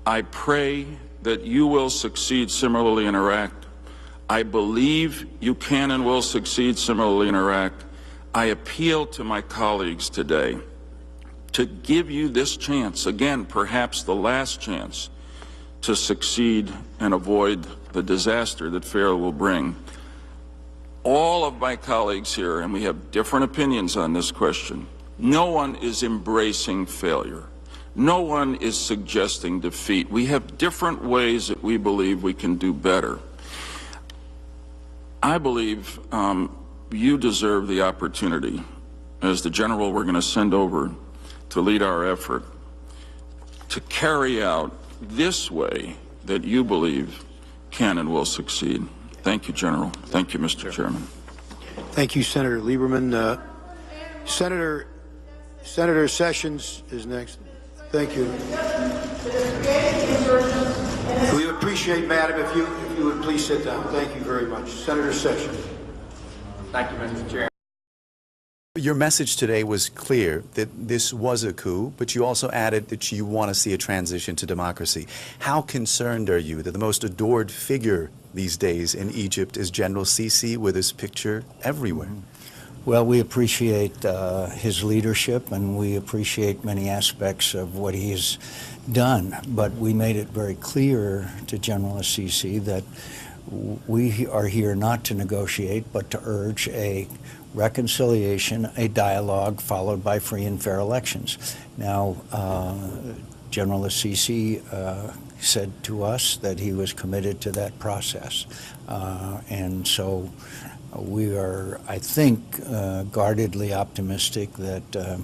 I pray that you will succeed similarly in Iraq. I believe you can and will succeed similarly in Iraq. I appeal to my colleagues today to give you this chance, again, perhaps the last chance, to succeed and avoid the disaster that failure will bring. All of my colleagues here, and we have different opinions on this question, no one is embracing failure. No one is suggesting defeat. We have different ways that we believe we can do better. I believe you deserve the opportunity, as the general we're going to send over to lead our effort, to carry out this way that you believe can and will succeed. Thank you, General. Thank you, Mr. Chairman. Thank you, Senator Lieberman. Senator Sessions is next. Thank you. We would appreciate, madam, if you would please sit down. Thank you very much. Senator Sessions. Thank you, Mr. Chair. Your message today was clear that this was a coup, but you also added that you want to see a transition to democracy. How concerned are you that the most adored figure these days in Egypt is General Sisi, with his picture everywhere? Well, we appreciate his leadership, and we appreciate many aspects of what he has done. But we made it very clear to General Sisi that we are here not to negotiate, but to urge a reconciliation, a dialogue, followed by free and fair elections. Now, General Sisi said to us that he was committed to that process. And so we are, I think, guardedly optimistic that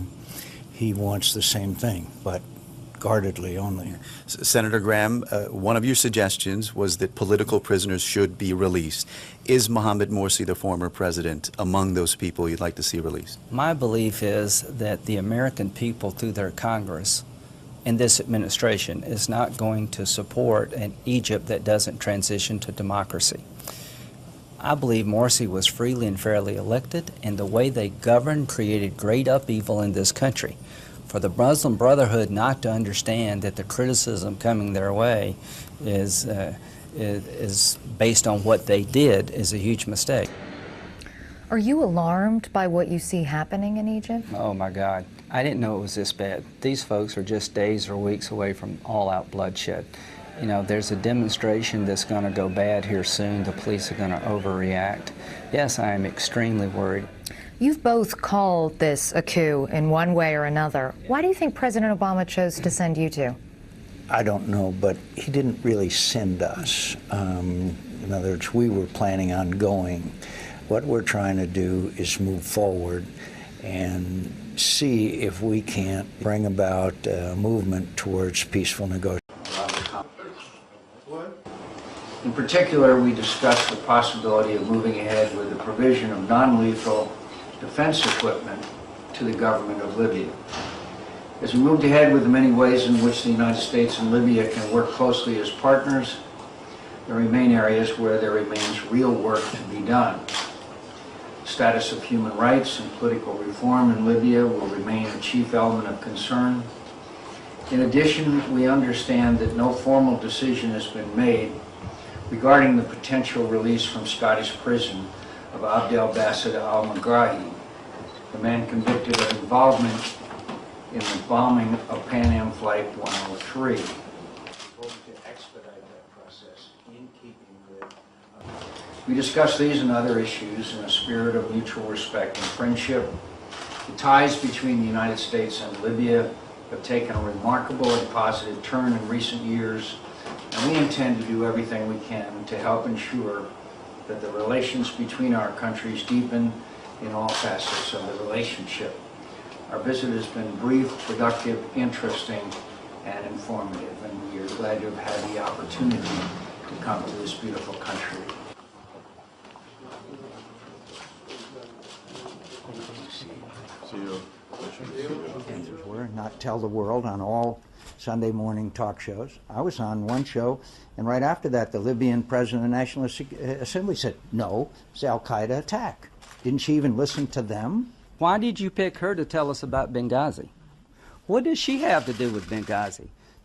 he wants the same thing, but guardedly only. Senator Graham, one of your suggestions was that political prisoners should be released. Is Mohamed Morsi, the former president, among those people you'd like to see released? My belief is that the American people, through their Congress and this administration, is not going to support an Egypt that doesn't transition to democracy. I believe Morsi was freely and fairly elected, and the way they governed created great upheaval in this country. For the Muslim Brotherhood not to understand that the criticism coming their way is based on what they did is a huge mistake. Are you alarmed by what you see happening in Egypt? Oh my God, I didn't know it was this bad. These folks are just days or weeks away from all-out bloodshed. You know, there's a demonstration that's going to go bad here soon. The police are going to overreact. Yes, I am extremely worried. You've both called this a coup in one way or another. Why do you think President Obama chose to send you two? I don't know, but he didn't really send us. In other words, we were planning on going. What we're trying to do is move forward and see if we can't bring about a movement towards peaceful negotiation. In particular, we discussed the possibility of moving ahead with the provision of non-lethal defense equipment to the government of Libya. As we moved ahead with the many ways in which the United States and Libya can work closely as partners, there remain areas where there remains real work to be done. The status of human rights and political reform in Libya will remain a chief element of concern. In addition, we understand that no formal decision has been made regarding the potential release from Scottish prison of Abdel Bassett al-Megrahi, the man convicted of involvement in the bombing of Pan Am Flight 103. We hope to expedite that process in keeping with. We discussed these and other issues in a spirit of mutual respect and friendship. The ties between the United States and Libya have taken a remarkable and positive turn in recent years, and we intend to do everything we can to help ensure that the relations between our countries deepen in all facets of the relationship. Our visit has been brief, productive, interesting, and informative, and we are glad to have had the opportunity to come to this beautiful country. Were not tell the world on all Sunday morning talk shows. I was on one show, and right after that, the Libyan president of the National Assembly said, no, it's an al-Qaeda attack. Didn't she even listen to them? Why did you pick her to tell us about Benghazi? What does she have to do with Benghazi?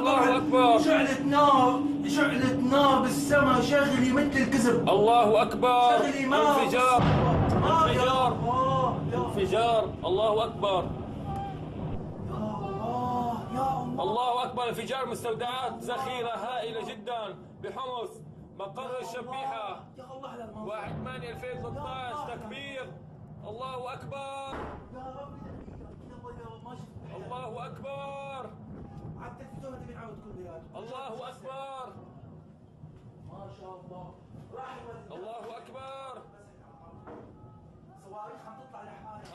الله أكبر. شعلة نار بالسماء شغلي مثل الكذب. الله أكبر. شغلي نار. انفجار. انفجار. الله أكبر. الله أكبر. انفجار مستودعات ذخيرة هائلة جدا بحمص مقر الشبيحة 1/8/2013. تكبير. الله أكبر. الله أكبر. الله أكبر. ما شاء الله. الله أكبر. صواريخ عم تطلع لحالها.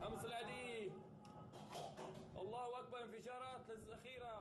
حمص العدي. الله أكبر. انفجارات للذخيرة.